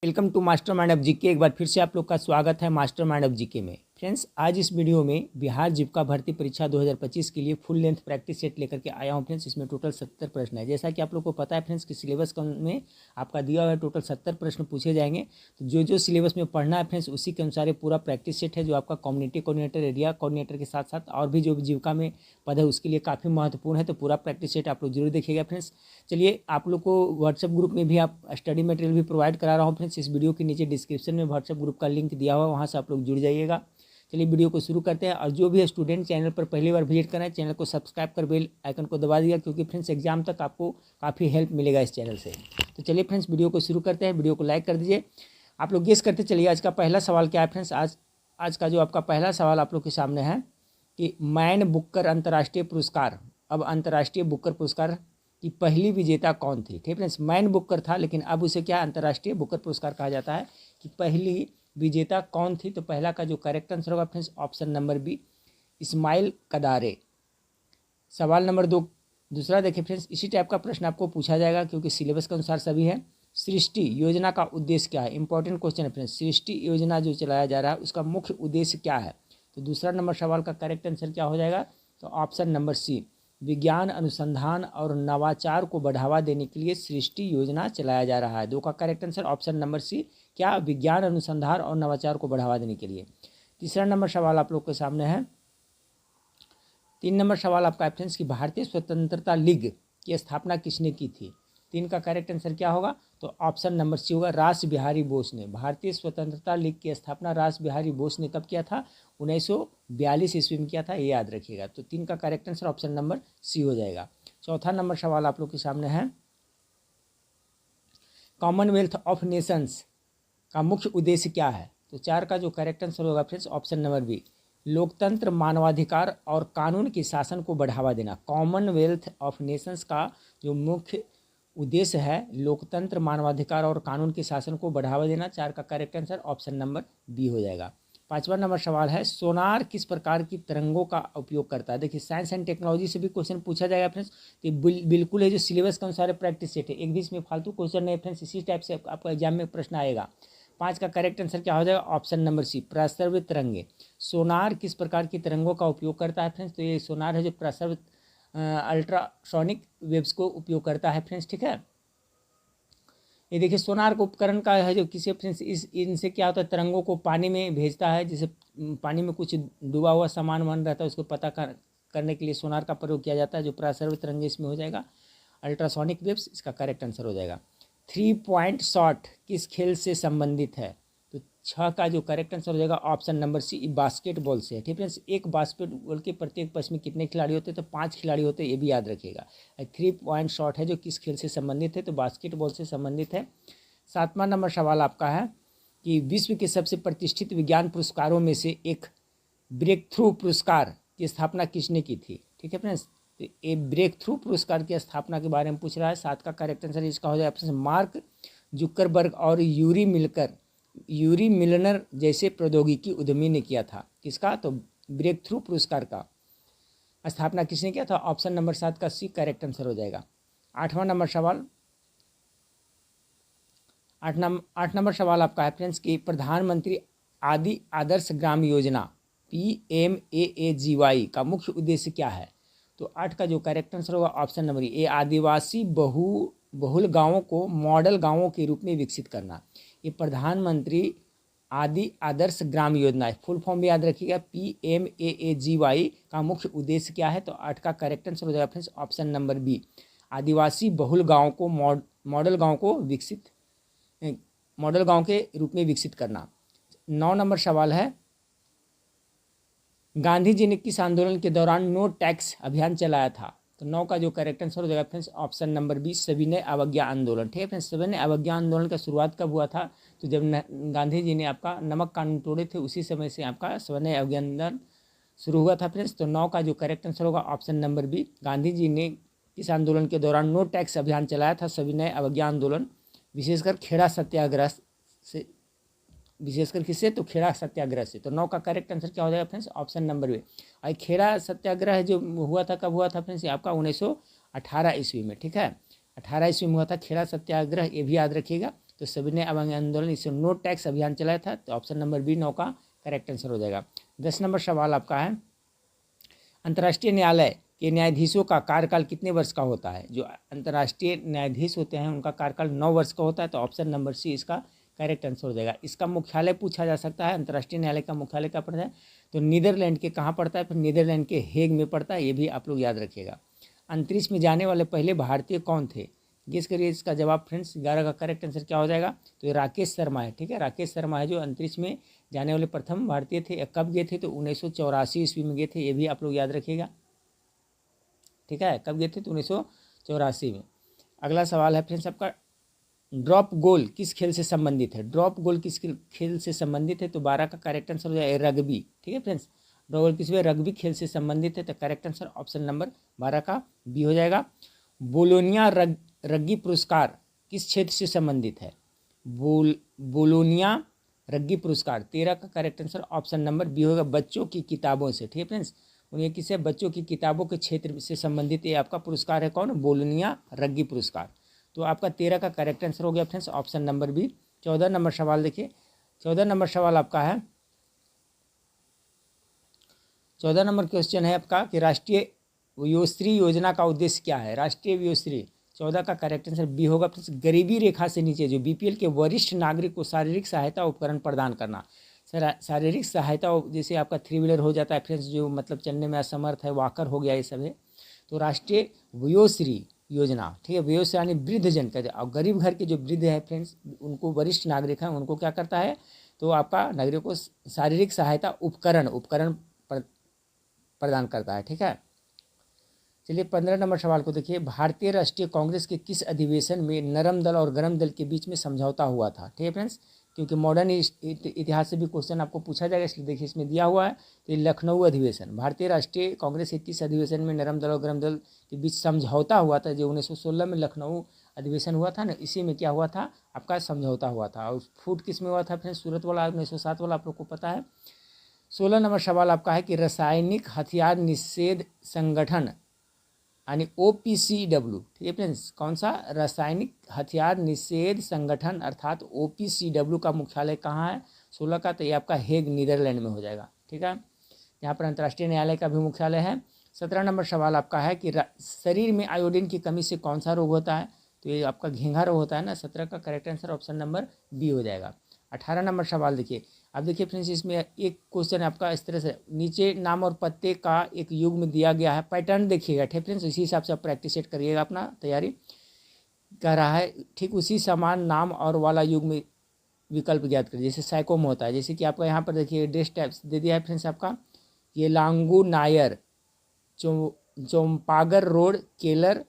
Welcome to master mind of GK. एक बार फिर से आप लोग का स्वागत है मास्टर माइंड ऑफ जीके में। फ्रेंड्स, आज इस वीडियो में बिहार जीविका भर्ती परीक्षा 2025 के लिए फुल लेंथ प्रैक्टिस सेट लेकर के आया हूं। फ्रेंड्स, इसमें टोटल 70 प्रश्न है। जैसा कि आप लोग को पता है फ्रेंड्स कि सिलेबस में आपका दिया हुआ है टोटल 70 प्रश्न पूछे जाएंगे। तो जो सिलेबस में पढ़ना है फ्रेंड्स उसी के अनुसार ये पूरा प्रैक्टिस सेट है, जो आपका कम्युनिटी कोऑर्डिनेटर, एरिया कोऑर्डिनेटर के साथ साथ और भी जो जीविका में पद है उसके लिए काफ़ी महत्वपूर्ण है। तो पूरा प्रैक्टिस सेट आप लोग जरूर देखिएगा फ्रेंड्स। चलिए, आप लोग को व्हाट्सएप ग्रुप में भी आप स्टडी मटेरियल भी प्रोवाइड करा रहा हूँ फ्रेंड्स। इस वीडियो के नीचे डिस्क्रिप्शन में व्हाट्सएप ग्रुप का लिंक दिया हुआ है, वहाँ से आप लोग जुड़ जाइएगा। चलिए वीडियो को शुरू करते हैं। और जो भी स्टूडेंट चैनल पर पहली बार विजिट कर रहे हैं, चैनल को सब्सक्राइब कर बेल आइकन को दबा दिया, क्योंकि फ्रेंड्स एग्जाम तक आपको काफ़ी हेल्प मिलेगा इस चैनल से। तो चलिए फ्रेंड्स वीडियो को शुरू करते हैं। वीडियो को लाइक कर दीजिए। आप लोग गेस करते चलिए आज का पहला सवाल क्या है फ्रेंड्स। आज का जो आपका पहला सवाल आप लोग के सामने है कि मैन बुकर अंतर्राष्ट्रीय पुरस्कार, अब अंतर्राष्ट्रीय बुकर पुरस्कार की पहली विजेता कौन थी। ठीक फ्रेंड्स, मैन बुकर था लेकिन अब उसे क्या अंतर्राष्ट्रीय बुकर पुरस्कार कहा जाता है, कि पहली विजेता कौन थी। तो पहला का जो करेक्ट आंसर होगा friends option number B, Ismail Kadare. सवाल नंबर दूसरा देखिए फ्रेंड्स, इसी टाइप का प्रश्न आपको पूछा जाएगा क्योंकि सिलेबस के अनुसार सभी है। सृष्टि योजना का उद्देश्य क्या है। इंपॉर्टेंट क्वेश्चन है फ्रेंड्स। सृष्टि योजना जो चलाया जा रहा है उसका मुख्य उद्देश्य क्या है। तो दूसरा नंबर सवाल का करेक्ट आंसर क्या हो जाएगा, तो ऑप्शन नंबर सी, विज्ञान अनुसंधान और नवाचार को बढ़ावा देने के लिए सृष्टि योजना चलाया जा रहा है। दो का correct answer option number C, क्या विज्ञान अनुसंधान और नवाचार को बढ़ावा देने के लिए। तीसरा नंबर सवाल आप लोग के सामने है। 3 नंबर सवाल आपका है फ्रेंड्स कि भारतीय स्वतंत्रता लीग की स्थापना किसने की थी। 3 का करेक्ट आंसर क्या होगा, तो ऑप्शन नंबर सी होगा, रास बिहारी बोस ने। भारतीय स्वतंत्रता लीग की स्थापना रास बिहारी बोस ने कब किया था, 1942 ईस्वी में किया था, ये याद रखिएगा। तो 3 का correct answer option number C हो जाएगा। चौथा नंबर सवाल आप लोग के सामने है, कॉमनवेल्थ ऑफ नेशंस का मुख्य उद्देश्य क्या है। तो 4 का जो करेक्ट आंसर होगा फ्रेंड्स ऑप्शन नंबर बी, लोकतंत्र, मानवाधिकार और कानून के शासन को बढ़ावा देना। कॉमनवेल्थ ऑफ नेशंस का जो मुख्य उद्देश्य है लोकतंत्र, मानवाधिकार और कानून के शासन को बढ़ावा देना। 4 का correct answer option number B हो जाएगा। 5वां नंबर सवाल है, सोनार किस प्रकार की तरंगों का उपयोग करता है। देखिए, साइंस एंड टेक्नोलॉजी से भी क्वेश्चन पूछा जाएगा फ्रेंड्स। तो बिल्कुल है जो सिलेबस के अनुसार प्रैक्टिस सेट है, एक भी इसमें फालतू क्वेश्चन नहीं फ्रेंड्स। इसी टाइप से आपका एग्जाम में प्रश्न आएगा। 5 का करेक्ट आंसर क्या हो जाएगा, ऑप्शन नंबर सी, प्रस्रवित तरंगे। सोनार किस प्रकार की तरंगों का उपयोग करता है फ्रेंड्स, तो ये सोनार है जो प्रस्रवित अल्ट्रासोनिक वेव्स को उपयोग करता है फ्रेंड्स। ठीक है, ये देखिए सोनार को उपकरण का है जो किसी फ्रेंड्स इनसे क्या होता है, तरंगों को पानी में भेजता है। जैसे पानी में कुछ डूबा हुआ सामान बन रहता है, उसको पता करने के लिए सोनार का प्रयोग किया जाता है। जो प्रस्रवित तरंगे इसमें हो जाएगा अल्ट्रासोनिक वेव्स, इसका करेक्ट आंसर हो जाएगा। 3 पॉइंट शॉट किस खेल से संबंधित है। तो 6 का जो करेक्ट आंसर हो जाएगा ऑप्शन नंबर सी, बास्केटबॉल से है। ठीक है फ्रेंड्स, एक बास्केटबॉल के प्रत्येक पक्ष में कितने खिलाड़ी होते हैं, तो 5 खिलाड़ी होते हैं, ये भी याद रखिएगा। 3 पॉइंट शॉट है जो किस खेल से संबंधित है, तो बास्केटबॉल से संबंधित है। 7वां नंबर सवाल आपका है कि विश्व के सबसे प्रतिष्ठित विज्ञान पुरस्कारों में से एक ब्रेक थ्रू पुरस्कार की स्थापना किसने की थी। ठीक है फ्रेंड्स, तो ये ब्रेक थ्रू पुरस्कार की स्थापना के बारे में पूछ रहा है। 7 का करेक्ट आंसर इसका हो जाए ऑप्शन मार्क जुकरबर्ग और यूरी मिलनर जैसे प्रौद्योगिकी उद्यमी ने किया था। किसका, तो ब्रेक थ्रू पुरस्कार का स्थापना किसने किया था, ऑप्शन नंबर 7 का सी करेक्ट आंसर हो जाएगा। 8वां नंबर सवाल, 8 नंबर सवाल आपका है फ्रेंड्स कि प्रधानमंत्री आदि आदर्श ग्राम योजना PMAAGY का मुख्य उद्देश्य क्या है। तो 8 का जो करेक्ट आंसर होगा ऑप्शन नंबर ए, आदिवासी बहुल गांवों को मॉडल गांवों के रूप में विकसित करना। ये प्रधानमंत्री आदि आदर्श ग्राम योजना है, फुल फॉर्म भी याद रखिएगा। PMAAGY का मुख्य उद्देश्य क्या है, तो 8 का करेक्ट आंसर हो जाएगा फ्रेंड्स ऑप्शन नंबर बी, आदिवासी बहुल गाँव को मॉडल गांव के रूप में विकसित करना। 9 नंबर सवाल है, गांधी जी ने किस आंदोलन के दौरान नो टैक्स अभियान चलाया था। तो 9 का जो करेक्ट आंसर हो जाएगा फ्रेंड्स ऑप्शन नंबर बी, सविनय अवज्ञा आंदोलन। ठीक है फ्रेंड्स, सविनय अवज्ञा आंदोलन का शुरुआत कब हुआ था, तो जब गांधी जी ने आपका नमक कानून तोड़े थे, उसी समय से आपका सविनय अवज्ञा आंदोलन शुरू हुआ था फ्रेंड्स। तो 9 का जो करेक्ट आंसर होगा option number B, Gandhi ji ने किस आंदोलन के दौरान नो टैक्स अभियान चलाया था, सविनय अवज्ञा आंदोलन, विशेषकर खेड़ा सत्याग्रह से, विशेषकर किससे, तो खेड़ा सत्याग्रह से। तो 9 का करेक्ट आंसर क्या हो जाएगा फ्रेंड्स ऑप्शन नंबर बी। और खेड़ा सत्याग्रह जो हुआ था कब हुआ था फ्रेंड्स, आपका 1918 ईस्वी में। ठीक है, 18 ईस्वी में हुआ था खेड़ा सत्याग्रह, ये भी याद रखिएगा। तो सविनय अवज्ञा आंदोलन, इससे नो टैक्स अभियान चलाया था, तो ऑप्शन नंबर बी 9 का करेक्ट आंसर हो जाएगा। 10 नंबर सवाल आपका है, अंतर्राष्ट्रीय न्यायालय के न्यायाधीशों का कार्यकाल कितने वर्ष का होता है? जो अंतर्राष्ट्रीय न्यायाधीश होते हैं उनका कार्यकाल 9 वर्ष का होता है, तो ऑप्शन नंबर सी इसका करेक्ट आंसर हो जाएगा। इसका मुख्यालय पूछा जा सकता है, अंतर्राष्ट्रीय न्यायालय का मुख्यालय कहाँ पड़ता है? तो नीदरलैंड के कहाँ पड़ता है? फिर नीदरलैंड के हेग में पड़ता है, ये भी आप लोग याद रखिएगा। अंतरिक्ष में जाने वाले पहले भारतीय कौन थे? गेस करिए इसका जवाब फ्रेंड्स। 11 का करेक्ट आंसर क्या हो जाएगा? तो ये राकेश शर्मा है, ठीक है, राकेश शर्मा है जो अंतरिक्ष में जाने वाले प्रथम भारतीय थे। कब गए थे? तो 1984 ईस्वी में गए थे, ये भी आप लोग याद रखिएगा, ठीक है। कब गए थे? तो 1984 में। अगला सवाल है फ्रेंड्स आपका, ड्रॉप गोल किस खेल से संबंधित है? ड्रॉप गोल किस खेल से संबंधित है? तो 12 का करेक्ट आंसर हो जाएगा रग्बी, ठीक है फ्रेंड्स। ड्रॉप गोल किस रग्बी खेल से संबंधित है? तो करेक्ट आंसर ऑप्शन नंबर 12 का बी हो जाएगा। बोलोनिया रग्बी पुरस्कार किस क्षेत्र से संबंधित है? बोलोनिया रग्बी पुरस्कार 13 का correct answer option number B होगा, बच्चों की किताबों से, ठीक है फ्रेंड्स। उन्हें किसे? बच्चों की किताबों के क्षेत्र से संबंधित ये आपका पुरस्कार है, कौन? बोलोनिया रग्बी पुरस्कार। तो आपका 13 का करेक्ट आंसर हो गया friends, option number B. 14 number सवाल देखिए, 14 नंबर सवाल आपका है, 14 नंबर क्वेश्चन है आपका कि राष्ट्रीय वयोश्री योजना का उद्देश्य क्या है? राष्ट्रीय वयोश्री 14 का करेक्ट आंसर बी होगा फ्रेंड्स, गरीबी रेखा से नीचे जो बीपीएल के वरिष्ठ नागरिक को शारीरिक सहायता उपकरण प्रदान करना। शारीरिक सहायता जैसे आपका 3 व्हीलर हो जाता है फ्रेंड्स, जो मतलब चलने में असमर्थ है, वॉकर हो गया, ये सब है। तो राष्ट्रीय वयोश्री योजना, ठीक है, वयोश्री यानी वृद्धजन का, और गरीब घर के जो वृद्ध है फ्रेंड्स, उनको वरिष्ठ नागरिक हैं, उनको क्या करता है? तो आपका नागरिकों को शारीरिक सहायता उपकरण प्रदान करता है, ठीक है। चलिए 15 नंबर सवाल को देखिए, भारतीय राष्ट्रीय कांग्रेस के किस अधिवेशन में नरम दल और गरम दल के बीच में समझौता हुआ था? ठीक है फ्रेंड्स, क्योंकि मॉडर्न इतिहास से भी क्वेश्चन आपको पूछा जाएगा, इसलिए देखिए इसमें दिया हुआ है। तो ये लखनऊ अधिवेशन, भारतीय राष्ट्रीय कांग्रेस के किस अधिवेशन में नरम दल और गरम दल के बीच समझौता हुआ था? जो 1916 में लखनऊ अधिवेशन हुआ था ना, इसी में क्या हुआ था? आपका समझौता हुआ था। और फूट किस में हुआ था फ्रेंड्स? सूरत वाला 1907 वाला, आप लोग को पता है। 16 नंबर सवाल आपका है कि रासायनिक हथियार निषेध संगठन यानी OPCW, ठीक है फ्रेंड्स, कौन सा? रासायनिक हथियार निषेध संगठन अर्थात OPCW का मुख्यालय कहाँ है? 16 का, तो ये आपका हेग नीदरलैंड में हो जाएगा, ठीक है। यहाँ पर अंतर्राष्ट्रीय न्यायालय का भी मुख्यालय है। 17 नंबर सवाल आपका है कि शरीर में आयोडीन की कमी से कौन सा रोग होता है? तो ये आपका घेंघा रोग होता है ना। 17 का correct answer option number B हो जाएगा। 18 नंबर सवाल देखिए, अब देखिए फ्रेंड्स, इसमें एक क्वेश्चन आपका इस तरह से, नीचे नाम और पत्ते का एक युग्म दिया गया है, पैटर्न देखिएगा, ठीक फ्रेंड्स, इसी हिसाब से आप प्रैक्टिस सेट करिएगा, अपना तैयारी कर रहा है, ठीक उसी समान नाम और वाला युग्म विकल्प ज्ञात करिए। जैसे साइकोम होता है, जैसे कि आपका यहाँ पर देखिए डेस्ट टाइप्स दे दिया है फ्रेंड्स आपका, ये लांगू नायर, चौम्पागर रोड, केलर,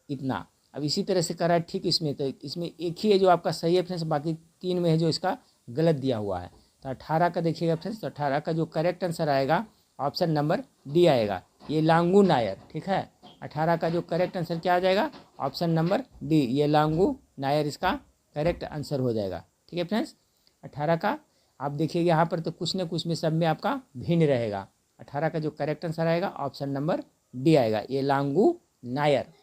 इतना। अब इसी तरह से करा है, ठीक इसमें, तो इसमें एक ही है जो आपका सही है फ्रेंड्स, बाकी 3 में है जो इसका गलत दिया हुआ है। तो 18 का देखिएगा फ्रेंड्स, तो 18 का जो करेक्ट आंसर आएगा ऑप्शन नंबर डी आएगा, ये लांगू नायर, ठीक है। 18 का जो करेक्ट आंसर क्या आ जाएगा? ऑप्शन नंबर डी, ये लांगू नायर इसका करेक्ट आंसर हो जाएगा, ठीक है फ्रेंड्स। 18 का आप देखिएगा यहाँ पर तो कुछ न कुछ में सब में आपका भिन्न रहेगा। 18 का जो करेक्ट आंसर आएगा ऑप्शन नंबर डी आएगा, ये लांगू नायर।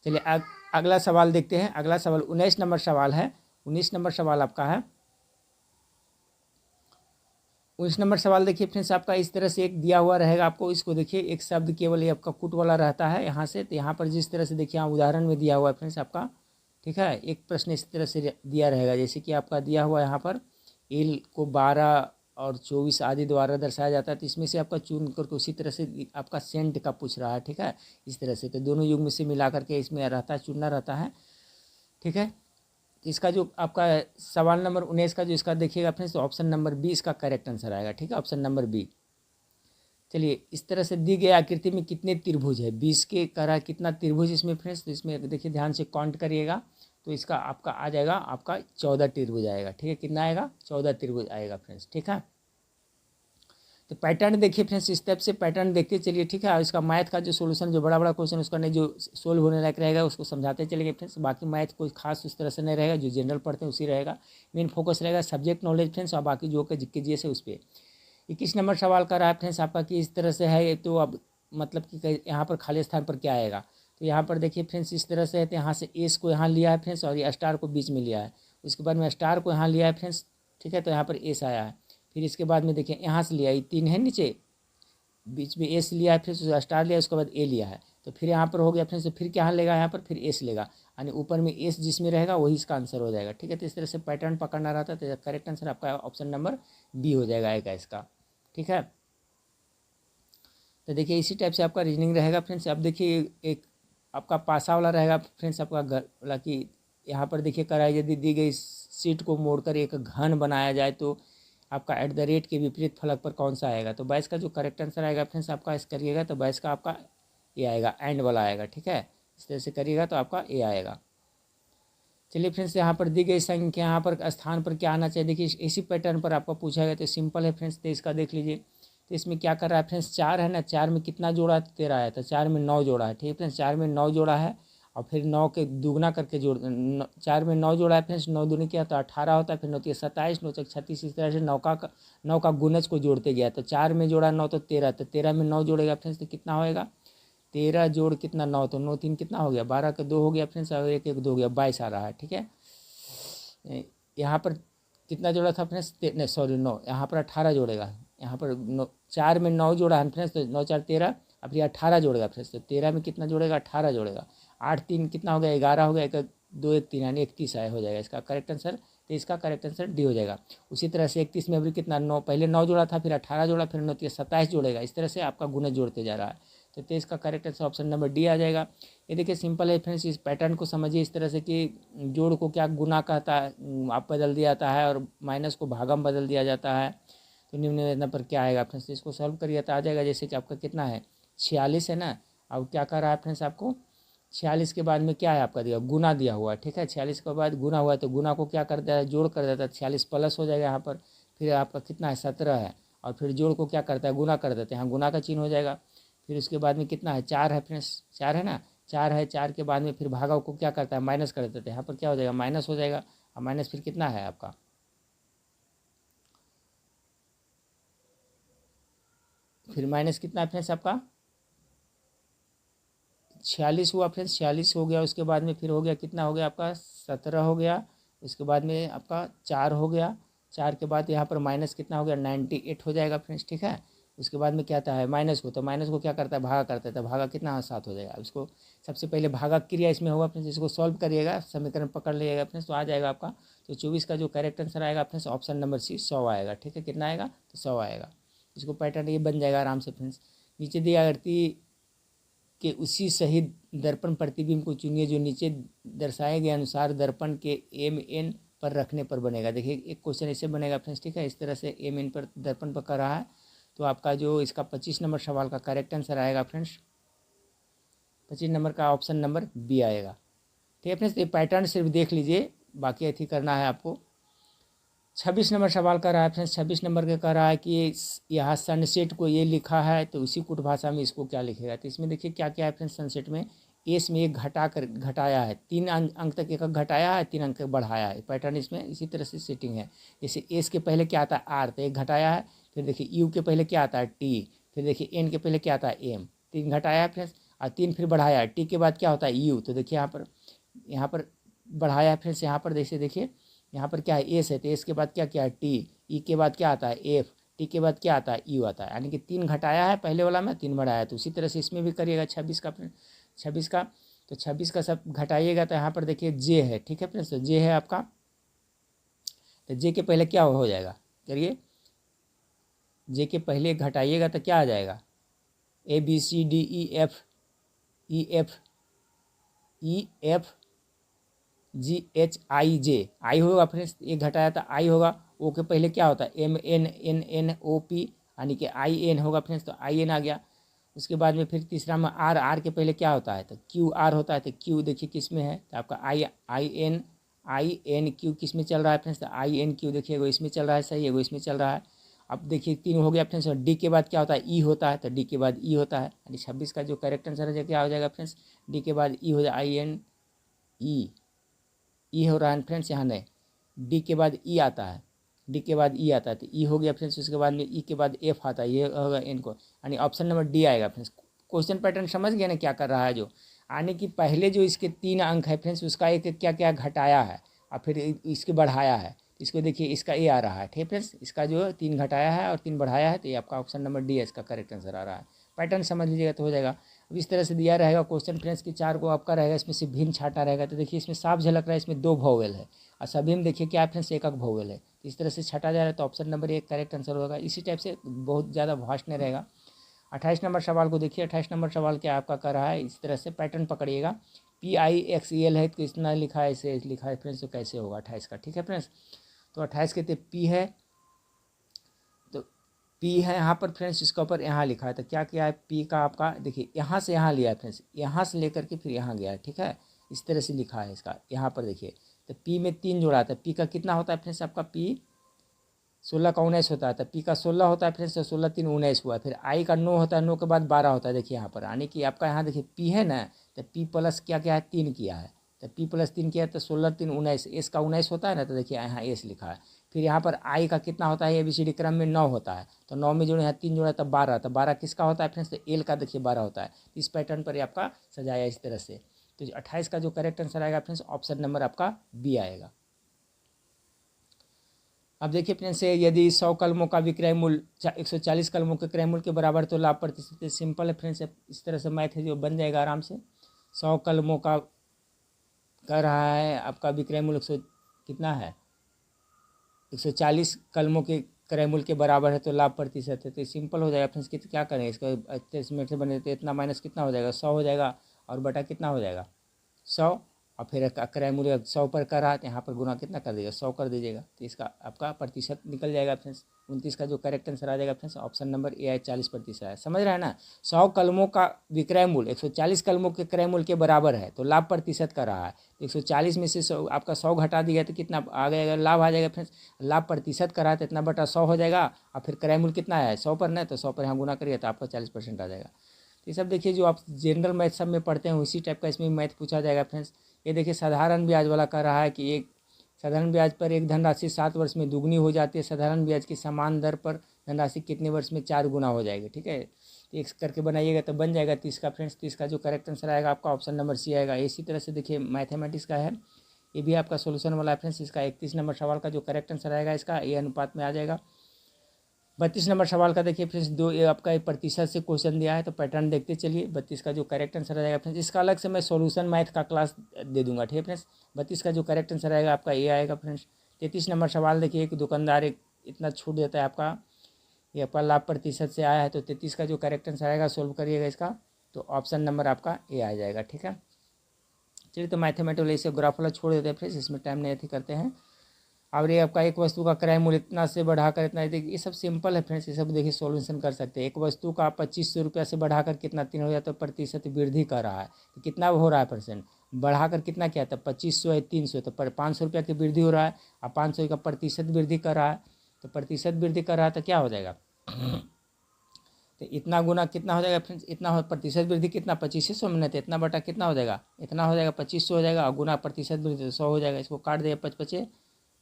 चलिए अगला सवाल देखते हैं। अगला सवाल 19 नंबर सवाल है। 19 नंबर सवाल आपका है, 19 नंबर सवाल देखिए फ्रेंड्स, आपका इस तरह से एक दिया हुआ रहेगा आपको, इसको देखिए, एक शब्द केवल ये आपका कुट वाला रहता है यहाँ से, तो यहाँ पर जिस तरह से देखिए यहाँ उदाहरण में दिया हुआ है फ्रेंड्स आपका, ठीक है। एक प्रश्न इस तरह से दिया रहेगा, जैसे कि आपका दिया हुआ यहाँ पर एल को 12 और 24 आदि द्वारा दर्शाया जाता है, तो इसमें से आपका चुन करके उसी तरह से आपका सेंट का पूछ रहा है, ठीक है, इस तरह से। तो दोनों युग में से मिला करके इसमें रहता है, चुनना रहता है, ठीक है। इसका जो आपका सवाल नंबर 19 का जो इसका देखिएगा फ्रेंड्स, तो ऑप्शन नंबर बी इसका करेक्ट आंसर आएगा, ठीक है, ऑप्शन नंबर बी। चलिए इस तरह से दी गई आकृति में कितने त्रिभुज है? 20 के करा कितना त्रिभुज इसमें फ्रेंड्स, तो इसमें देखिए ध्यान से काउंट करिएगा, तो इसका आपका आ जाएगा आपका 14 त्रिभुज आएगा, ठीक है। कितना आएगा? 14 त्रिभुज आएगा फ्रेंड्स, ठीक है। तो पैटर्न देखिए फ्रेंड्स, इस टाइप से पैटर्न देखते चलिए, ठीक है। और इसका मैथ का जो सोल्यूशन, जो बड़ा बड़ा क्वेश्चन उसका नहीं, जो सोल्व होने लायक रहेगा उसको समझाते चलेंगे फ्रेंड्स। बाकी मैथ कोई खास उस तरह से नहीं रहेगा, जो जनरल पढ़ते हैं उसी रहेगा, मेन फोकस रहेगा सब्जेक्ट नॉलेज फ्रेंड्स, और बाकी जो के जीएस है उस पर। 21 नंबर सवाल कर रहा है फ्रेंड्स आपका कि इस तरह से है, तो अब मतलब कि यहाँ पर खाली स्थान पर क्या आएगा? तो यहाँ पर देखिए फ्रेंड्स इस तरह से है, तो यहाँ से एस को यहाँ लिया है फ्रेंड्स और ये स्टार को बीच में लिया है। उसके बाद में स्टार को यहाँ लिया है फ्रेंड्स, ठीक है, तो यहाँ पर एस आया है। फिर इसके बाद में देखिए यहाँ से लिया, ये 3 है नीचे, बीच में एस लिया है, फिर स्टार लिया, उसके बाद ए लिया है, तो फिर यहाँ पर हो गया फ्रेंड्स। फिर क्या लेगा यहाँ पर, फिर एस लेगा, यानी ऊपर में एस जिसमें रहेगा वही इसका आंसर हो जाएगा, ठीक है। तो इस तरह से पैटर्न पकड़ना रहता है, तो करेक्ट आंसर आपका ऑप्शन नंबर बी हो जाएगा एक इसका, ठीक है। तो देखिए इसी टाइप से आपका रीजनिंग रहेगा फ्रेंड्स। अब देखिए एक आपका पासा वाला रहेगा फ्रेंड्स, आपका वाला कि यहाँ पर देखिए कराई यदि दी गई सीट को मोड़कर एक घन बनाया जाए तो आपका एट द रेट के विपरीत फलक पर कौन सा आएगा। तो 22 का जो करेक्ट आंसर आएगा फ्रेंड्स आपका इस करिएगा तो 22 का आपका ए आएगा, एंड वाला आएगा, ठीक है। इस तरह से करिएगा तो आपका ए आएगा। चलिए फ्रेंड्स, यहाँ पर दी गई संख्या यहाँ पर स्थान पर क्या आना चाहिए, देखिए इसी पैटर्न पर आपको पूछा गया, तो सिंपल है फ्रेंड्स। तो इसका देख लीजिए, तो इसमें क्या कर रहा है फ्रेंड्स, 4 है ना, 4 में कितना जोड़ा है, 13 है, तो 4 में 9 जोड़ा है, ठीक है फ्रेंड्स। 4 में 9 जोड़ा है और फिर 9 के दुगना करके 4 में 9 जोड़ा है फ्रेंड्स, 9 दूनी किया तो 18 होता है, फिर 9 3 27, 9 6 36, इस तरह से 9 का गुणज को जोड़ते गया, तो 4 में जोड़ा 9 तो 13, तो 13 में 9 जोड़ेगा फ्रेंड्स तो कितना होएगा, 13 जोड़ कितना 9, तो 9 3 कितना हो गया, 12 के 2 हो गया फ्रेंड्स, और 1 1 2 हो गया, 22 आ रहा है, ठीक है। यहाँ पर कितना जोड़ा था फ्रेंड्स, नहीं सॉरी 9, यहाँ पर 18 जोड़ेगा, यहाँ पर 4 में 9 जोड़ा है फ्रेंड्स, तो 9 4 13, अब ये 18 जोड़ेगा फ्रेंड्स, तो 13 में कितना जोड़ेगा, 18 जोड़ेगा, 8 3 कितना हो गया, 11 हो गया, 1 2 1 3 यानी 31 आया हो जाएगा इसका करेक्ट आंसर। तो इसका करेक्ट आंसर डी हो जाएगा। उसी तरह से 31 में भी कितना 9, पहले 9 जोड़ा था, फिर 18 जोड़ा, फिर 9 27 जोड़ेगा, इस तरह से आपका गुणज जोड़ते जा रहा है। तो 23 का correct answer option number D आ जाएगा। ये देखिए सिंपल है फ्रेंड्स, इस पैटर्न को समझिए इस तरह से कि जोड़ को क्या गुना कहता है, आप बदल दिया जाता है, और माइनस को भागम बदल दिया जाता है। तो निम्न पर क्या आएगा फ्रेंड्स, इसको सॉल्व करिए तो आ जाएगा। जैसे कि आपका कितना है 46 है ना, अब क्या कर रहा है फ्रेंड्स, आपको 46 के बाद में क्या है आपका दिया, गुना दिया हुआ है, ठीक है। 46 के बाद गुना हुआ है तो गुना को क्या कर देता है, जोड़ कर देता है, 46 प्लस हो जाएगा यहाँ पर। फिर आपका कितना है 17 है, और फिर जोड़ को क्या करता है, गुना कर देते हैं, यहाँ गुना का चिन्ह हो जाएगा। फिर उसके बाद में कितना है 4 है फ्रेंड्स, 4 है ना, 4 है, 4 के बाद में फिर भागा को क्या करता है, माइनस कर देते हैं, यहाँ पर क्या हो जाएगा, माइनस हो जाएगा, और माइनस फिर कितना है आपका, फिर माइनस कितना है फ्रेंड्स आपका 46 हुआ फ्रेंड्स, 46 हो गया। उसके बाद में फिर हो गया कितना हो गया आपका 17 हो गया। उसके बाद में आपका 4 हो गया, 4 के बाद यहाँ पर माइनस कितना हो गया 98 हो जाएगा फ्रेंड्स, ठीक है। उसके बाद में क्या आता है माइनस को, तो माइनस को क्या करता है भागा करता है, तो भागा कितना 7 हो जाएगा। उसको सबसे पहले भागा क्रिया इसमें होगा फ्रेंड्स, इसको सॉल्व करिएगा, समीकरण पकड़ लीजिएगा फ्रेंड्स, तो आ जाएगा आपका। तो 24 का जो करेक्ट आंसर आएगा फ्रेंड्स ऑप्शन नंबर सी 100 आएगा, ठीक है। कितना आएगा तो 100 आएगा। इसको पैटर्न ये बन जाएगा आराम से फ्रेंड्स। नीचे दिया करती कि उसी सही दर्पण प्रतिबिंब को चुनिए जो नीचे दर्शाए गए अनुसार दर्पण के एम एन पर रखने पर बनेगा। देखिए एक क्वेश्चन ऐसे बनेगा फ्रेंड्स, ठीक है। इस तरह से एम एन पर दर्पण पर कर रहा है, तो आपका जो इसका 25 नंबर सवाल का करेक्ट आंसर आएगा फ्रेंड्स, 25 नंबर का ऑप्शन नंबर बी आएगा, ठीक है फ्रेंड्स। ये पैटर्न सिर्फ देख लीजिए, बाकी ऐसी करना है आपको। 26 नंबर सवाल कर रहा है फ्रेंड्स, 26 नंबर के कह रहा है कि यहाँ सनसेट को ये लिखा है, तो उसी कुट भाषा में इसको क्या लिखेगा। तो इसमें देखिए क्या क्या है फ्रेंड्स, सनसेट में एस में एक घटाया है, 3 अंक तक एक घटाया है, 3 अंक तक बढ़ाया है। पैटर्न इसमें इसी तरह से सेटिंग है। जैसे एस के पहले क्या आता है आर, तो एक घटाया है। फिर देखिए यू के पहले क्या आता है टी, फिर देखिए एन के पहले क्या आता है एम, 3 घटाया है फ्रेंड्स, और 3 फिर बढ़ाया है। टी के बाद क्या होता है यू, तो देखिए यहाँ पर बढ़ाया है फ्रेंड्स। यहाँ पर जैसे देखिए यहाँ पर क्या है एस है, तो एस के बाद क्या क्या है टी, ई के बाद क्या आता है एफ, टी के बाद क्या आता है यू आता है, यानी कि 3 घटाया है पहले वाला में, 3 बढ़ाया है। तो उसी तरह से इसमें भी करिएगा 26 का फ्रेंड, 26 का, तो 26 का सब घटाइएगा तो यहाँ पर देखिए जे है, ठीक है फ्रेंड्स। तो जे है आपका, तो जे के पहले क्या हो जाएगा, करिए जे के पहले घटाइएगा तो क्या आ जाएगा A B C D E F G H I J, I होगा फ्रेंड्स, एक घटाया था आई होगा। ओ के पहले क्या होता है M N N N O P, यानी कि आई एन होगा फ्रेंड्स, तो आई एन आ गया। उसके बाद में फिर तीसरा में आर, आर के पहले क्या होता है तो क्यू आर होता है, तो क्यू देखिए किस में है, तो आपका आई एन क्यू किस में चल रहा है फ्रेंड्स, तो आई एन क्यू देखिए एगो इसमें चल रहा है, सही एगो इसमें चल रहा है। अब देखिए 3 हो गया फ्रेंड्स, और डी के बाद क्या होता है ई होता है, तो डी के बाद ई होता है, यानी 26 का जो करेक्ट आंसर है क्या हो जाएगा फ्रेंड्स, डी के बाद ई हो जाए, आई एन ई हो रहा है फ्रेंड्स, यहाँ नहीं, डी के बाद ई आता है, डी के बाद ई आता है, तो ई हो गया फ्रेंड्स। उसके बाद में ई के बाद एफ आता है, ये होगा एन को, यानी ऑप्शन नंबर डी आएगा फ्रेंड्स। क्वेश्चन पैटर्न समझ गए ना क्या कर रहा है जो। यानी कि पहले जो इसके 3 अंक है फ्रेंड्स उसका एक क्या क्या घटाया है और फिर इसके बढ़ाया है। इसको देखिए इसका ए आ रहा है, ठीक है फ्रेंड्स, इसका जो 3 घटाया है और 3 बढ़ाया है, तो ये आपका ऑप्शन नंबर डी है, इसका करेक्ट आंसर आ रहा है। पैटर्न समझ लीजिएगा तो हो जाएगा। अब इस तरह से दिया रहेगा क्वेश्चन फ्रेंड्स कि 4 को आपका रहेगा, इसमें से भिन्न छाटा रहेगा, तो देखिए इसमें साफ झलक रहा है, इसमें 2 वोवेल है और सभी में देखिए क्या फ्रेंड्स एक वोवेल है। इस तरह से छाटा जा रहा है तो ऑप्शन नंबर एक करेक्ट आंसर होगा। इसी टाइप से बहुत ज़्यादा भास्ट नहीं रहेगा। 28 नंबर सवाल को देखिए। 28 नंबर सवाल क्या आपका कर रहा है, इस तरह से पैटर्न पकड़िएगा। PIXEL है तो इतना लिखा है, इसे लिखा है फ्रेंड्स, तो कैसे होगा 28 का, ठीक है फ्रेंड्स। तो 28 के तो P है, तो P है यहाँ पर फ्रेंड्स, इसके ऊपर यहाँ लिखा है, तो क्या किया है P का आपका देखिए यहाँ से यहाँ लिया है फ्रेंड्स, यहाँ से लेकर के फिर यहाँ गया है, ठीक है, इस तरह से लिखा है इसका। यहाँ पर देखिए तो P में 3 जोड़ा था, P का कितना होता है फ्रेंड्स आपका, P 16 का 19 होता है, तो P का 16 होता है फ्रेंड्स, तो 16 3 19 हुआ। फिर I का 9 होता है, 9 के बाद 12 होता है, देखिए यहाँ पर, यानी कि आपका यहाँ देखिए P है ना, तो P प्लस क्या क्या है 3 किया है, तो P प्लस 3 किया है, तो 16 3 19, S का 19 होता है ना, तो देखिए यहाँ S लिखा है। फिर यहाँ पर I का कितना होता है, ABCD क्रम में 9 होता है, तो 9 में जोड़े यहाँ 3 जोड़ा तो 12, तो 12 किसका होता है फ्रेंड्स, तो L का देखिए 12 होता है। इस पैटर्न पर आपका सजाया इस तरह से। तो 28 का जो करेक्ट आंसर आएगा फ्रेंड्स ऑप्शन नंबर आपका बी आएगा। अब देखिए फ्रेंड्स, यदि 100 कलमों का विक्रय मूल्य 140 कलमों के क्रय मूल्य के बराबर तो लाभ प्रतिशत, सिंपल है फ्रेंड्स, इस तरह से मैथ है जो बन जाएगा आराम से। 100 कलमों का कर रहा है आपका विक्रय मूल्य कितना है, 140 कलमों के क्रय मूल्य के बराबर है तो लाभ प्रतिशत है, तो सिंपल हो जाएगा फ्रेंड्स। क्या करें इसका एस्टिमेट से बने, तो इतना माइनस कितना हो जाएगा 100 हो जाएगा, और बटा कितना हो जाएगा 100, और फिर क्रय मूल्य 100 पर कर रहा है तो यहाँ पर गुना कितना कर दीजिएगा 100 कर दीजिएगा, तो इसका आपका प्रतिशत निकल जाएगा फ्रेंड्स। 29 का जो करेक्ट आंसर आ जाएगा फ्रेंड्स ऑप्शन नंबर ए है, 40% है। समझ रहे हैं ना, 100 कलमों का विक्रय मूल्य 140 कलमों के क्रय मूल्य के बराबर है तो लाभ प्रतिशत कर रहा है, तो 140 में से 100 आपका 100 घटा दिया तो कितना आ गया, लाभ आ जाएगा फ्रेंड्स। लाभ प्रतिशत कर रहा है तो इतना बटा 100 हो जाएगा, और फिर क्रय मूल्य कितना है 100 पर ना, तो 100 पर यहाँ गुना करिए तो आपका 40% आ जाएगा। तो ये सब देखिए जो आप जनरल मैथ सब में पढ़ते हैं उसी टाइप का इसमें मैथ पूछा जाएगा फ्रेंड्स। ये देखिए साधारण ब्याज वाला कर रहा है कि एक साधारण ब्याज पर एक धनराशि 7 वर्ष में दुगनी हो जाती है, साधारण ब्याज की समान दर पर धनराशि कितने वर्ष में 4 गुना हो जाएगी, ठीक है। तो एक करके बनाइएगा तो बन जाएगा 30 का फ्रेंड्स। 30 का जो करेक्ट आंसर आएगा आपका ऑप्शन नंबर सी आएगा। इसी तरह से देखिए मैथमेटिक्स का है, ये भी आपका सोल्यूशन वाला है फ्रेंड्स। इसका 31 नंबर सवाल का जो करेक्ट आंसर आएगा इसका ए अनुपात में आ जाएगा। 32 नंबर सवाल का देखिए फ्रेंड्स ये आपका 1% से क्वेश्चन दिया है, तो पैटर्न देखते चलिए। 32 का जो करेक्ट आंसर आएगा फ्रेंड्स, इसका अलग से मैं सॉल्यूशन मैथ का क्लास दे दूंगा, ठीक है फ्रेंड्स। 32 का जो करेक्ट आंसर आएगा आपका ये आएगा फ्रेंड्स। 33 नंबर सवाल देखिए, एक दुकानदार एक इतना छूट देता है आपका, ये आपका लाभ प्रतिशत से आया है, तो 33 का जो करेक्ट आंसर आएगा सोल्व करिएगा इसका, तो ऑप्शन नंबर आपका ए आ जाएगा, ठीक है। चलिए तो मैथमेटिकल इसे ग्राफ वाला छोड़ देते हैं फ्रेंड्स, इसमें टाइम नहीं अथी करते हैं। और ये आपका एक वस्तु का क्रय मूल्य इतना से बढ़ाकर इतना, देखिए ये सब सिंपल है फ्रेंड्स, ये सब देखिए सॉल्यूशन कर सकते हैं। एक वस्तु का 2500 रुपया से बढ़ाकर कितना 3 हो जाता है, प्रतिशत वृद्धि कर रहा है, तो कितना हो रहा है परसेंट, बढ़ाकर कितना क्या था 2500 है 300, तो 500 रुपया की वृद्धि हो रहा है, और 500 का प्रतिशत वृद्धि कर रहा है, तो प्रतिशत वृद्धि कर रहा है तो क्या हो जाएगा तो इतना गुना कितना हो जाएगा फ्रेंड्स, इतना हो प्रतिशत वृद्धि कितना 2500 में, तो इतना बटा कितना हो जाएगा, इतना हो जाएगा 2500 हो जाएगा, और गुना प्रतिशत वृद्धि 100 हो जाएगा। इसको काट दिया 5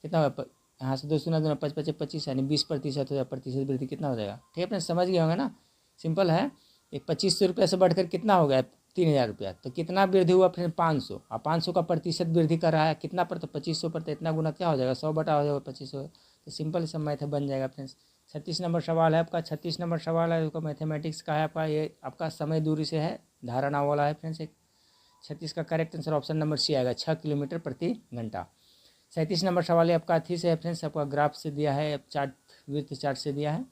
कितना होगा, यहाँ से 2 शून्य 2 5 5 25 यानी 20% हो जाए, प्रतिशत वृद्धि कितना हो जाएगा, ठीक है अपने समझ गए होंगे ना, सिंपल है। एक 2500 रुपये से बढ़कर कितना हो गया 3000 रुपया, तो कितना वृद्धि हुआ फिर 500, और 500 का प्रतिशत वृद्धि कर रहा है कितना पर, तो 2500 पर, तो इतना गुना क्या हो जाएगा 100 बटा हो जाएगा 2500, तो सिंपल सब मैथ बन जाएगा फ्रेंड्स। 36 नंबर सवाल है आपका, 36 नंबर सवाल है, उसका मैथमेटिक्स का है आपका, ये आपका समय दूरी से है, धारणा वाला है फ्रेंड्स। एक 36 का correct answer option number C आएगा, 6 किलोमीटर प्रति घंटा। 37 नंबर सवाल है आपका अथी से है फ्रेंड्स, आपका ग्राफ से दिया है, चार्ट विथ चार्ट से दिया है,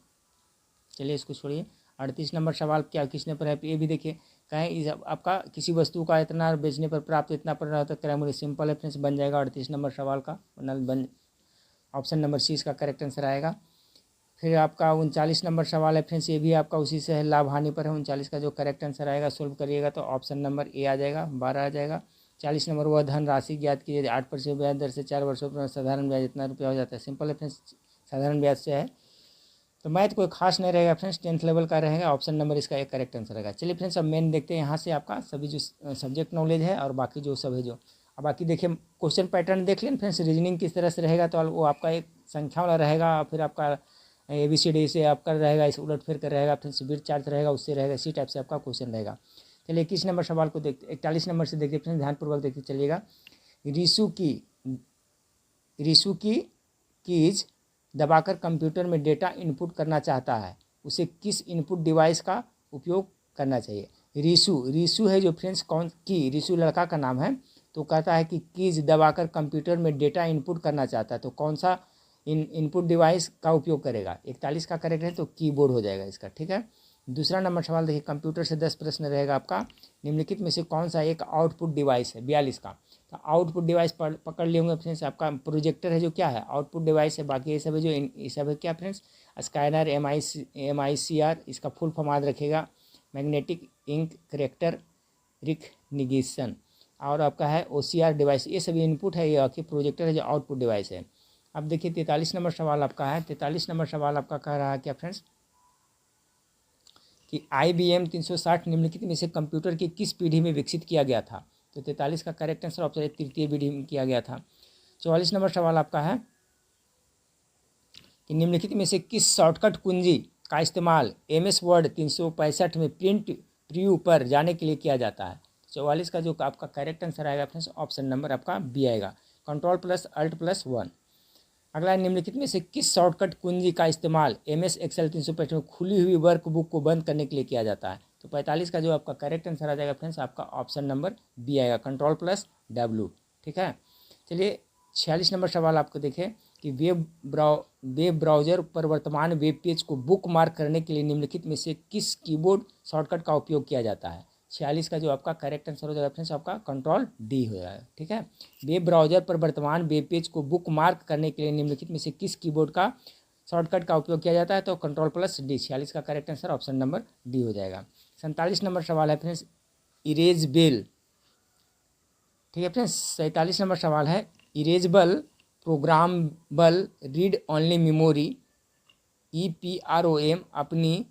चलिए इसको छोड़िए। 38 नंबर सवाल क्या किसने पर है, ये भी देखिए कहें आपका किसी वस्तु का इतना बेचने पर प्राप्त इतना पर रहा तो क्रय मूल्य, सिंपल है फ्रेंड्स बन जाएगा 38 नंबर सवाल का बन, ऑप्शन नंबर सी इसका करेक्ट आंसर आएगा। फिर आपका 39 नंबर सवाल है फ्रेंड्स, ये भी आपका उसी से है, लाभ हानि पर है। 39 का जो करेक्ट आंसर आएगा सोल्व करिएगा तो ऑप्शन नंबर ए आ जाएगा, 12 आ जाएगा। 40 नंबर वह धन राशि ज्ञात कीजिए 8% ब्याज दर से 4 वर्षों पर साधारण ब्याज इतना रुपया हो जाता है, सिंपल है फ्रेंड्स साधारण ब्याज से है, तो मैथ कोई खास नहीं रहेगा फ्रेंड्स, 10th लेवल का रहेगा, ऑप्शन नंबर इसका एक करेक्ट आंसर रहेगा। चलिए फ्रेंड्स अब मेन देखते हैं यहाँ से आपका सभी जो सब्जेक्ट नॉलेज है और बाकी जो सब है जो, अब बाकी देखिए क्वेश्चन पैटर्न देख लें फ्रेंड्स, रीजनिंग किस तरह से रहेगा, तो वो आपका एक संख्या वाला रहेगा, फिर आपका ABCD से आपका रहेगा, इस उलट फिर कर रहेगा, फिर विड्थ चार्ट रहेगा उससे रहेगा, इसी टाइप से आपका क्वेश्चन रहेगा। चलिए 21 नंबर सवाल को देखते, 41 नंबर से देखते फ्रेंड्स, ध्यानपूर्वक देखते चलिएगा। रिसु की कीज दबाकर कंप्यूटर में डेटा इनपुट करना चाहता है, उसे किस इनपुट डिवाइस का उपयोग करना चाहिए। रिसु है जो फ्रेंड्स, कौन की, रिसु लड़का का नाम है, तो कहता है कि कीज दबाकर कंप्यूटर में डेटा इनपुट करना चाहता है, तो कौन सा इनपुट डिवाइस का उपयोग करेगा। 41 का करेक्ट है तो कीबोर्ड हो जाएगा इसका, ठीक है। दूसरा नंबर सवाल देखिए, कंप्यूटर से 10 प्रश्न रहेगा आपका। निम्नलिखित में से कौन सा एक आउटपुट डिवाइस है, 42 का। तो आउटपुट डिवाइस पकड़ लिए होंगे फ्रेंड्स, आपका प्रोजेक्टर है जो क्या है, आउटपुट डिवाइस है। बाकी ये सब है जो ये सब है क्या फ्रेंड्स, स्कैनर, MICR, इसका फुल फॉर्म याद रखेगा, मैग्नेटिक इंक करेक्टर रिकग्निशन, और आपका है OCR डिवाइस, ये सभी इनपुट है, ये आपकी प्रोजेक्टर है जो आउटपुट डिवाइस है। अब देखिए 43 नंबर सवाल आपका है। 43 नंबर सवाल आपका कह रहा है क्या फ्रेंड्स कि IBM 360 निम्नलिखित में से कंप्यूटर की किस पीढ़ी में विकसित किया गया था। तो 43 का करेक्ट आंसर ऑप्शन तृतीय पीढ़ी में किया गया था। 44 नंबर सवाल आपका है कि निम्नलिखित में से किस शॉर्टकट कुंजी का इस्तेमाल MS वर्ड 365 में प्रिंट प्रीव्यू पर जाने के लिए किया जाता है। 44 का जो आपका करेक्ट आंसर आएगा फ्रेंड्स, ऑप्शन नंबर आपका बी आएगा, Ctrl+Alt+1। अगला, निम्नलिखित में से किस शॉर्टकट कुंजी का इस्तेमाल MS Excel 365 में खुली हुई वर्कबुक को बंद करने के लिए किया जाता है। तो 45 का जो आपका करेक्ट आंसर आ जाएगा फ्रेंड्स, आपका ऑप्शन नंबर बी आएगा, Ctrl+W, ठीक है। चलिए 46 नंबर सवाल आपको देखें कि वेब ब्राउज़र पर वर्तमान वेब पेज को बुक मार्क करने के लिए निम्नलिखित में से किस कीबोर्ड शॉर्टकट का उपयोग किया जाता है। 46 का जो आपका करेक्ट आंसर हो जाएगा फ्रेंड्स, आपका Ctrl+D हो जाएगा, ठीक है। वेब ब्राउज़र पर वर्तमान वेब पेज को बुक मार्क करने के लिए निम्नलिखित में से किस कीबोर्ड का शॉर्टकट का उपयोग किया जाता है। तो Ctrl+D, 46 का correct answer option number D हो जाएगा। 47 नंबर सवाल है फ्रेंड्स, इरेजेबल, ठीक है फ्रेंड्स। 47 नंबर सवाल है, erasable programmable read only memory EPROM अपनी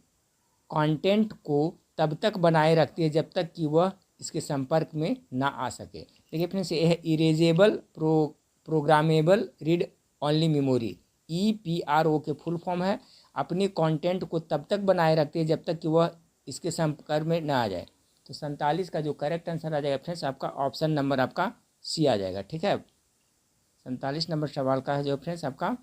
कंटेंट को तब तक बनाए रखती है जब तक कि वह इसके संपर्क में ना आ सके। देखिए फ्रेंड्स, ये है erasable programmable read only memory, EPRO के फुल फॉर्म है, अपनी कंटेंट को तब तक बनाए रखती है जब तक कि वह इसके संपर्क में ना आ जाए। तो 47 का जो करेक्ट आंसर आ जाएगा फ्रेंड्स, आपका ऑप्शन नंबर आपका सी आ जाएगा, ठीक है। 47 नंबर सवाल का है जो फ्रेंड्स आपका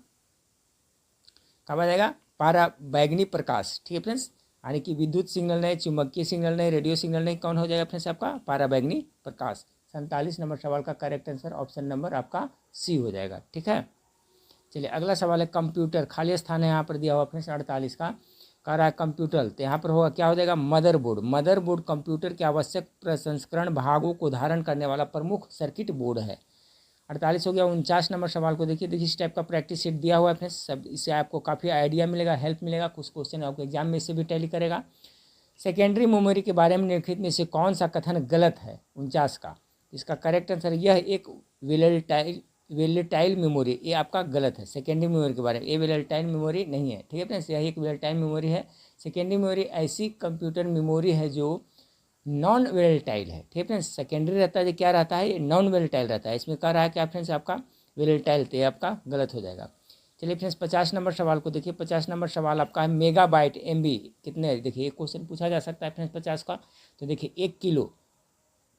कब आ जाएगा, पराबैंगनी प्रकाश, ठीक है फ्रेंड्स। यानी कि विद्युत सिग्नल नहीं, चुंबकीय सिग्नल नहीं, रेडियो सिग्नल नहीं, कौन हो जाएगा फ्रेंड्स, आपका पराबैंगनी प्रकाश। 47 नंबर सवाल का करेक्ट आंसर ऑप्शन नंबर आपका सी हो जाएगा, ठीक है। चलिए अगला सवाल है, कंप्यूटर, खाली स्थान है यहाँ पर दिया हुआ फ्रेंड्स 48 का, कह रहा है कंप्यूटर, तो यहाँ पर होगा क्या हो जाएगा, मदरबोर्ड। मदरबोर्ड कंप्यूटर के आवश्यक प्रसंस्करण भागों को धारण करने वाला प्रमुख सर्किट बोर्ड है। 48 हो गया। 49 नंबर सवाल को देखिए, इस टाइप का प्रैक्टिस सेट दिया हुआ है फ्रेंड्स, सब इससे आपको काफ़ी आइडिया मिलेगा, हेल्प मिलेगा, कुछ क्वेश्चन आपको एग्जाम में इससे भी टैली करेगा। सेकेंडरी मेमोरी के बारे में निम्नलिखित में से कौन सा कथन गलत है। 49 का इसका करेक्ट आंसर, यह एक वेलेटाइल मेमोरी, ये आपका गलत है। सेकेंडरी मेमोरी के बारे में, ये वेलेटाइल मेमोरी नहीं है, ठीक है फ्रेंड्स, यह एक वेलेटाइल मेमोरी है। सेकेंडरी मेमोरी ऐसी कंप्यूटर मेमोरी है जो नॉन वेलेटाइल है, ठीक है फ्रेंड्स। सेकेंडरी रहता है जो क्या रहता है, ये नॉन वेलेटाइल रहता है। इसमें कह रहा है क्या फ्रेंड्स, आपका वेलेटाइल, तो ये आपका गलत हो जाएगा। चलिए फ्रेंड्स 50 नंबर सवाल को देखिए। 50 नंबर सवाल आपका है, मेगाबाइट MB कितने, देखिए एक क्वेश्चन पूछा जा सकता है फ्रेंड्स 50 का। तो देखिए 1 किलो,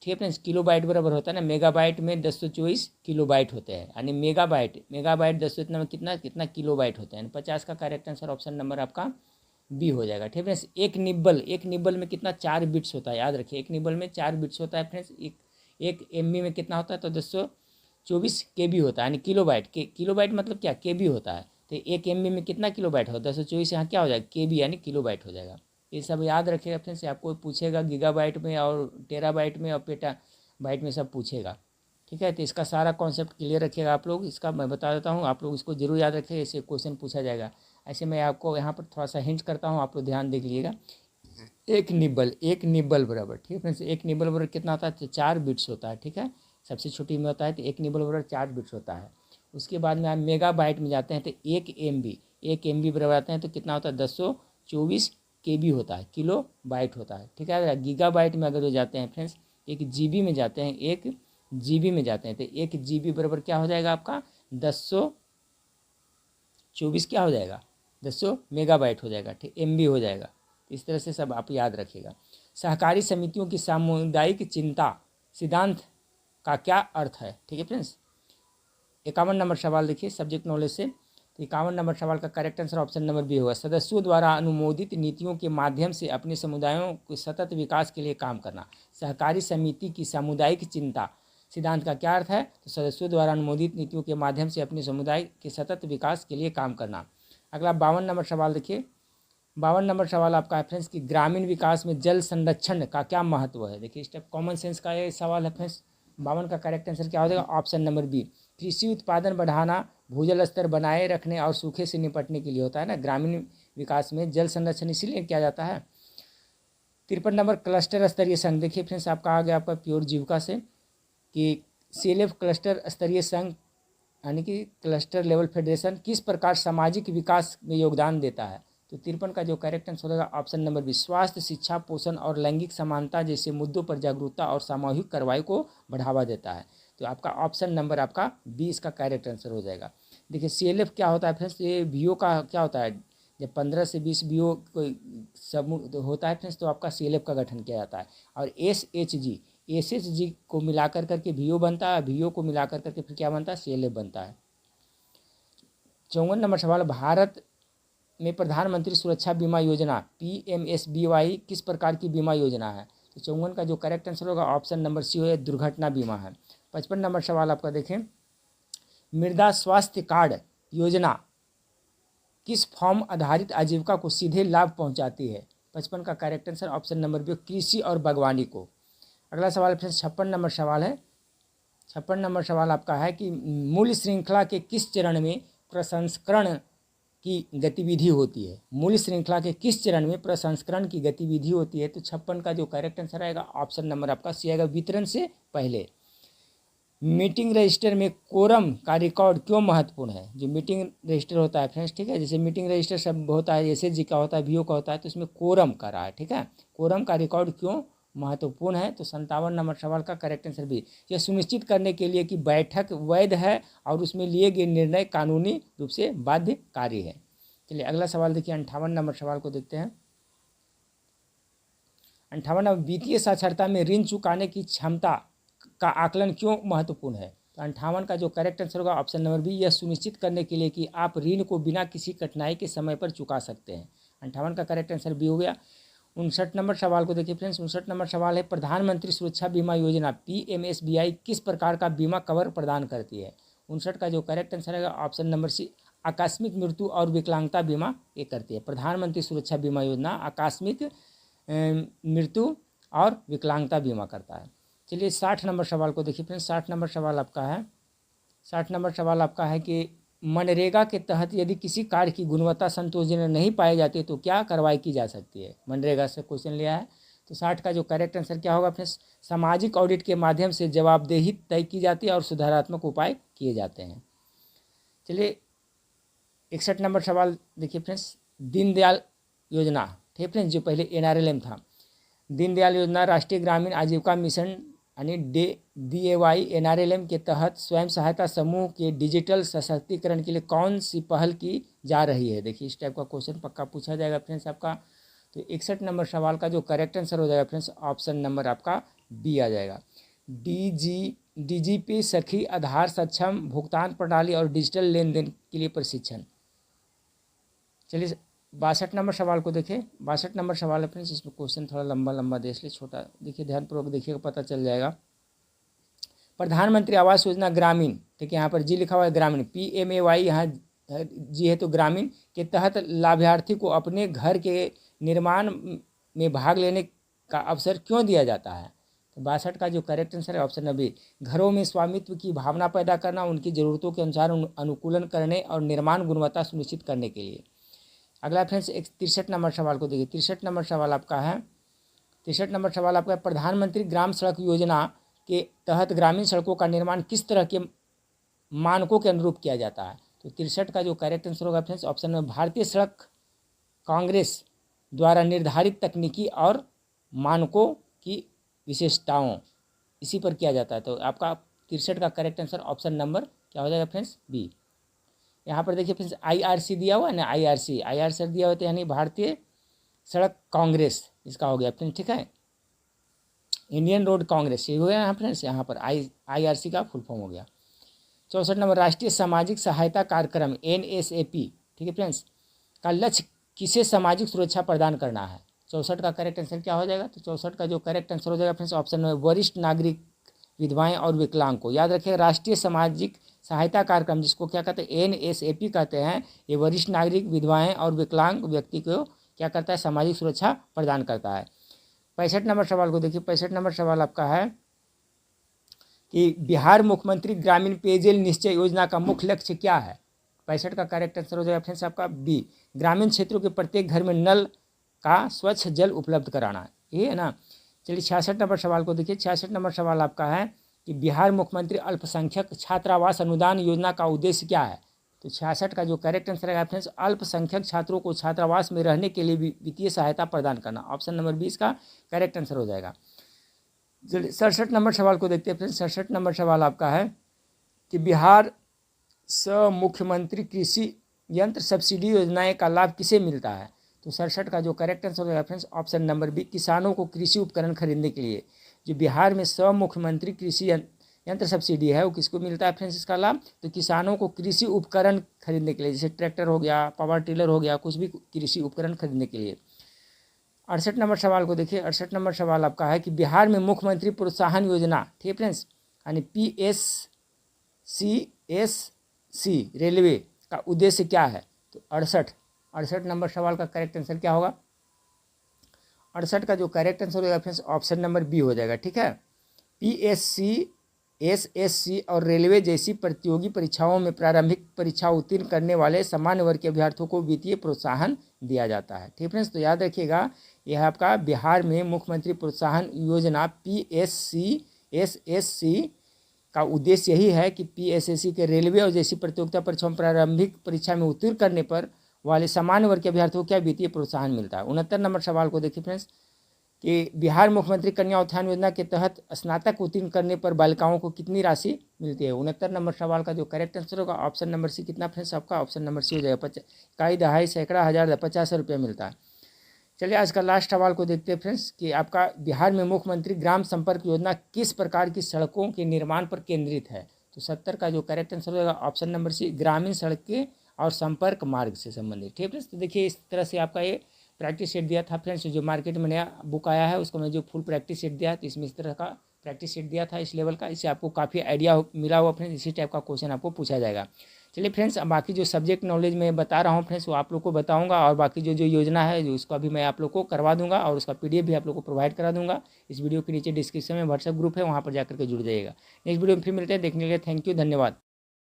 ठीक है फ्रेंड्स, किलो बाइट बराबर होता है ना, मेगाबाइट में 1024 किलो बाइट होते हैं, यानी मेगाबाइट 10 इतना में कितना किलो बाइट होते हैं। 50 का करेक्ट आंसर ऑप्शन नंबर आपका बी हो जाएगा, ठीक है फ्रेंड्स। एक निब्बल में कितना 4 बिट्स होता है, याद रखिए, एक निब्बल में 4 बिट्स होता है फ्रेंड्स। एक MB में कितना होता है, तो 1024 KB होता है, यानी किलो बाइट मतलब क्या, KB होता है। तो 1 MB में कितना किलो बाइट होता है, 1024 यहाँ क्या हो जाएगा, KB यानी किलो बाइट हो जाएगा। ये सब याद रखिएगा फ्रेंड्स, आपको पूछेगा गीगाबाइट में और टेराबाइट में और पेटाबाइट में सब पूछेगा, ठीक है। तो इसका सारा कॉन्सेप्ट क्लियर रखिएगा आप लोग, इसका मैं बता देता हूँ, आप लोग इसको जरूर याद रखिएगा, इससे क्वेश्चन पूछा जाएगा। ऐसे मैं आपको यहाँ पर थोड़ा सा हिंट करता हूँ, आप लोग ध्यान देख लीजिएगा। एक निब्बल बराबर, ठीक है फ्रेंड्स, एक निब्बल बराबर कितना होता है, तो 4 बिट्स होता है, ठीक है। सबसे छोटी में होता है तो एक निब्बल बराबर 4 बिट्स होता है। उसके बाद में आप मेगाबाइट में जाते हैं तो 1 MB बराबर आते हैं तो कितना होता है, 1024 KB होता है, किलो बाइट होता है, ठीक है। गीगाबाइट में अगर वो जाते हैं फ्रेंड्स, 1 GB में जाते हैं, 1 GB में जाते हैं तो 1 GB बराबर क्या हो जाएगा आपका, 1024 क्या हो जाएगा, 10 मेगाबाइट हो जाएगा, ठीक, MB हो जाएगा। इस तरह से सब आप याद रखिएगा। सहकारी समितियों की सामुदायिक चिंता सिद्धांत का क्या अर्थ है। ठीक है फ्रेंड्स। 51 नंबर सवाल देखिए सब्जेक्ट नॉलेज से। तो 51 नंबर सवाल का correct answer option number B होगा। सदस्यों द्वारा अनुमोदित नीतियों के माध्यम से अपने समुदायों के सतत विकास के लिए काम करना। सहकारी समिति की सामुदायिक चिंता सिद्धांत का क्या अर्थ है। तो सदस्यों द्वारा अनुमोदित नीतियों के माध्यम से अपने समुदाय के सतत विकास के लिए काम करना। अगला 52 नंबर सवाल देखिए। 52 नंबर सवाल आपका है फ्रेंड्स कि ग्रामीण विकास में जल संरक्षण का क्या महत्व है। देखिए स्टेप कॉमन सेंस का ये सवाल है फ्रेंड्स। 52 का करेक्ट आंसर क्या हो जाएगा, ऑप्शन नंबर बी। कृषि उत्पादन बढ़ाना, भूजल स्तर बनाए रखने और सूखे से निपटने के लिए होता है ना। ग्रामीण विकास में जल संरक्षण इसीलिए किया जाता है। 53 नंबर क्लस्टर स्तरीय संघ। देखिए फ्रेंड्स आपका आ गया आपका प्योर जीविका से कि सीएलएफ क्लस्टर स्तरीय संघ यानी कि क्लस्टर लेवल फेडरेशन किस प्रकार सामाजिक विकास में योगदान देता है। तो 53 का जो करेक्ट आंसर होगा ऑप्शन नंबर बी। स्वास्थ्य, शिक्षा, पोषण और लैंगिक समानता जैसे मुद्दों पर जागरूकता और सामूहिक कार्रवाई को बढ़ावा देता है। तो आपका ऑप्शन नंबर आपका बी इसका करेक्ट आंसर हो जाएगा। देखिए सीएलएफ क्या होता है फ्रेंड्स, ये वीओ का क्या होता है, जब 15 से 20 वीओ कोई समूह होता है फ्रेंड्स तो आपका सीएलएफ का गठन किया जाता है। और एसएचजी को मिलाकर करके वीओ बनता है, वीओ को मिलाकर करके फिर क्या बनता है, सीएलएफ बनता है। 54 नंबर सवाल, भारत में प्रधानमंत्री सुरक्षा बीमा योजना पीएमएसबीवाई किस प्रकार की बीमा योजना है। तो 54 का जो करेक्ट आंसर होगा ऑप्शन नंबर सी है, दुर्घटना बीमा है। 55 नंबर सवाल आपका देखें, मृदा स्वास्थ्य कार्ड योजना किस फॉर्म आधारित आजीविका को सीधे लाभ पहुंचाती है। 55 का correct answer option number B, कृषि और बागवानी को। अगला सवाल फिर 56 नंबर सवाल है। 56 नंबर सवाल आपका है कि मूल्य श्रृंखला के किस चरण में प्रसंस्करण की गतिविधि होती है। मूल्य श्रृंखला के किस चरण में प्रसंस्करण की गतिविधि होती है। तो 56 का जो करेक्ट आंसर आएगा ऑप्शन नंबर आपका सी आएगा, वितरण से पहले। मीटिंग रजिस्टर में कोरम का रिकॉर्ड क्यों महत्वपूर्ण है। जो मीटिंग रजिस्टर होता है फ्रेंड्स, ठीक है, जैसे मीटिंग रजिस्टर सब होता है, एसएचजी का होता है, वीओ का होता है, तो इसमें कोरम का रहा है। ठीक है, कोरम का रिकॉर्ड क्यों महत्वपूर्ण है। तो 57 नंबर सवाल का करेक्ट आंसर भी, यह सुनिश्चित करने के लिए कि बैठक वैध है और उसमें लिए गए निर्णय कानूनी रूप से बाध्यकारी है। चलिए अगला सवाल देखिए, 58 नंबर सवाल को देखते हैं। 58 नंबर, वित्तीय साक्षरता में ऋण चुकाने की क्षमता का आकलन क्यों महत्वपूर्ण है। तो 58 का जो करेक्ट आंसर होगा ऑप्शन नंबर बी, यह सुनिश्चित करने के लिए कि आप ऋण को बिना किसी कठिनाई के समय पर चुका सकते हैं। 58 का करेक्ट आंसर बी हो गया। 59 नंबर सवाल को देखिए फ्रेंड्स। 59 नंबर सवाल है, प्रधानमंत्री सुरक्षा बीमा योजना पीएमएसबीवाई किस प्रकार का बीमा कवर प्रदान करती है। 59 का जो करेक्ट आंसर है ऑप्शन नंबर सी, आकस्मिक मृत्यु और विकलांगता बीमा ये करती है। प्रधानमंत्री सुरक्षा बीमा योजना आकस्मिक मृत्यु और विकलांगता बीमा करता है। चलिए 60 नंबर सवाल को देखिए फ्रेंड्स। 60 नंबर सवाल आपका है, 60 नंबर सवाल आपका है कि मनरेगा के तहत यदि किसी कार्य की गुणवत्ता संतोषजनक नहीं पाई जाती तो क्या कार्रवाई की जा सकती है। मनरेगा से क्वेश्चन लिया है। तो 60 का जो करेक्ट आंसर क्या होगा फ्रेंड्स, सामाजिक ऑडिट के माध्यम से जवाबदेही तय की जाती है और सुधारात्मक उपाय किए जाते हैं। चलिए 61 नंबर सवाल देखिए फ्रेंड्स। दीनदयाल योजना, ठीक है फ्रेंड्स, जो पहले एनआरएलएम था, दीनदयाल योजना राष्ट्रीय ग्रामीण आजीविका मिशन यानी DAY NRLM के तहत स्वयं सहायता समूह के डिजिटल सशक्तिकरण के लिए कौन सी पहल की जा रही है। देखिए इस टाइप का क्वेश्चन पक्का पूछा जाएगा फ्रेंड्स आपका। तो 61 नंबर सवाल का जो करेक्ट आंसर हो जाएगा फ्रेंड्स ऑप्शन नंबर आपका बी आ जाएगा। DGP सखी आधार सक्षम भुगतान प्रणाली और डिजिटल लेन देन के लिए प्रशिक्षण। चलिए 62 नंबर सवाल को देखें। 62 नंबर सवाल है फ्रेंड्स, इसमें क्वेश्चन थोड़ा लंबा दे इसलिए छोटा देखिए, ध्यानपूर्वक देखिएगा पता चल जाएगा। प्रधानमंत्री आवास योजना ग्रामीण, ठीक है, यहाँ पर जी लिखा हुआ है ग्रामीण, PMAY यहाँ जी है तो ग्रामीण के तहत लाभार्थी को अपने घर के निर्माण में भाग लेने का अवसर क्यों दिया जाता है। तो 62 का जो करेक्ट आंसर है ऑप्शन नंबर बी, घरों में स्वामित्व की भावना पैदा करना, उनकी ज़रूरतों के अनुसार अनुकूलन करने और निर्माण गुणवत्ता सुनिश्चित करने के लिए। अगला फ्रेंड्स 63 नंबर सवाल को देखिए। 63 नंबर सवाल आपका है, 63 नंबर सवाल आपका है, प्रधानमंत्री ग्राम सड़क योजना के तहत ग्रामीण सड़कों का निर्माण किस तरह के मानकों के अनुरूप किया जाता है। तो 63 का जो करेक्ट आंसर होगा फ्रेंड्स ऑप्शन में भारतीय सड़क कांग्रेस द्वारा निर्धारित तकनीकी और मानकों की विशेषताओं इसी पर किया जाता है। तो आपका 63 का करेक्ट आंसर ऑप्शन नंबर क्या हो जाएगा फ्रेंड्स बी। यहाँ पर देखिए फ्रेंड्स IRC दिया हुआ है ना, IRC दिया हुआ है यानी भारतीय सड़क कांग्रेस इसका हो गया फ्रेंड्स, ठीक है। इंडियन रोड कांग्रेस, ये हो गया यहाँ फ्रेंड्स, यहाँ पर IRC का फुल फॉर्म हो गया। 64 नंबर राष्ट्रीय सामाजिक सहायता कार्यक्रम NSAP, ठीक है फ्रेंड्स, का लक्ष्य किसे सामाजिक सुरक्षा प्रदान करना है। 64 का करेक्ट आंसर क्या हो जाएगा, तो 64 का जो करेक्ट आंसर हो जाएगा फ्रेंड्स ऑप्शन में वरिष्ठ नागरिक, विधवाएं और विकलांग को। याद रखिएगा राष्ट्रीय सामाजिक सहायता कार्यक्रम जिसको क्या कहते हैं NSAP कहते हैं, ये वरिष्ठ नागरिक, विधवाएं और विकलांग व्यक्ति को क्या करता है, सामाजिक सुरक्षा प्रदान करता है। 65 नंबर सवाल को देखिए, 65 नंबर सवाल आपका है कि बिहार मुख्यमंत्री ग्रामीण पेयजल निश्चय योजना का मुख्य लक्ष्य क्या है। 65 का करेक्ट आंसर हो जाएगा फ्रेंड्स आपका B, ग्रामीण क्षेत्रों के प्रत्येक घर में नल का स्वच्छ जल उपलब्ध कराना, ये है ना। चलिए 66 नंबर सवाल को देखिए, 66 नंबर सवाल आपका है कि बिहार मुख्यमंत्री अल्पसंख्यक छात्रावास अनुदान योजना का उद्देश्य क्या है। तो 66 का जो करेक्ट आंसर है फ्रेंड्स अल्पसंख्यक छात्रों को छात्रावास में रहने के लिए वित्तीय सहायता प्रदान करना, ऑप्शन नंबर 20 का करेक्ट आंसर हो जाएगा। चलिए 67 नंबर सवाल को देखते हैं फ्रेंड्स। 67 नंबर सवाल आपका है कि बिहार मुख्यमंत्री कृषि यंत्र सब्सिडी योजनाएं का लाभ किसे मिलता है। तो 67 का जो करेक्ट आंसर होगा फ्रेंड्स ऑप्शन नंबर B, किसानों को कृषि उपकरण खरीदने के लिए जो बिहार में मुख्यमंत्री कृषि यंत्र सब्सिडी है वो किसको मिलता है फ्रेंड्स इसका लाभ, तो किसानों को कृषि उपकरण खरीदने के लिए, जैसे ट्रैक्टर हो गया, पावर टिलर हो गया, कुछ भी कृषि उपकरण खरीदने के लिए। 68 नंबर सवाल को देखिए, 68 नंबर सवाल आपका है कि बिहार में मुख्यमंत्री प्रोत्साहन योजना, ठीक है फ्रेंड्स, यानी PSCSC रेलवे का उद्देश्य क्या है। तो 68 नंबर सवाल का करेक्ट आंसर क्या होगा, 68 का जो करेक्ट आंसर होगा फ्रेंड्स ऑप्शन नंबर B हो जाएगा, ठीक है। PSC, SSC और रेलवे जैसी प्रतियोगी परीक्षाओं में प्रारंभिक परीक्षा उत्तीर्ण करने वाले सामान्य वर्ग के अभ्यर्थियों को वित्तीय प्रोत्साहन दिया जाता है, ठीक फ्रेंड्स। तो याद रखिएगा यह आपका बिहार में मुख्यमंत्री प्रोत्साहन योजना PSCSSC का उद्देश्य यही है कि PSSC के रेलवे और जैसी प्रतियोगिता परीक्षाओं में प्रारंभिक परीक्षा में उत्तीर्ण करने पर वाले सामान्य वर्ग के अभ्यर्थियों को क्या वित्तीय प्रोत्साहन मिलता है। 69 नंबर सवाल को देखिए फ्रेंड्स कि बिहार मुख्यमंत्री कन्या उत्थान योजना के तहत स्नातक उत्तीर्ण करने पर बालिकाओं को कितनी राशि मिलती है। 69 नंबर सवाल का जो करेक्ट आंसर होगा ऑप्शन नंबर C, कितना फ्रेंड्स आपका ऑप्शन नंबर C हो जाएगा, 2 2.5 सैकड़ा हज़ार 50 रुपये मिलता है। चलिए आज का लास्ट सवाल को देखते हैं फ्रेंड्स कि आपका बिहार में मुख्यमंत्री ग्राम संपर्क योजना किस प्रकार की सड़कों के निर्माण पर केंद्रित है। तो 70 का जो करेक्ट आंसर होगा ऑप्शन नंबर C, ग्रामीण सड़कें और संपर्क मार्ग से संबंधित, ठीक है। तो देखिए इस तरह से आपका ये प्रैक्टिस सेट दिया था फ्रेंड्स, जो मार्केट में नया बुक आया है उसको मैं जो फुल प्रैक्टिस सेट दिया तो इसमें इस तरह का प्रैक्टिस सेट दिया था इस लेवल का, इससे आपको काफ़ी आइडिया मिला हुआ फ्रेंड्स, इसी टाइप का क्वेश्चन आपको पूछा जाएगा। चलिए फ्रेंड्स अब बाकी जो सब्जेक्ट नॉलेज मैं बता रहा हूँ फ्रेंड्स वो आप लोग को बताऊँगा, और बाकी जो योजना है जो उसका भी मैं आप लोग को करवा दूँगा और उसका PDF भी आप लोग को प्रोवाइड करा दूँगा। इस वीडियो के नीचे डिस्क्रिप्शन में व्हाट्सएप ग्रुप है, वहाँ पर जाकर के जुड़ जाइएगा। नेक्स्ट वीडियो में फिर मिलते हैं, देखने के लिए थैंक यू, धन्यवाद।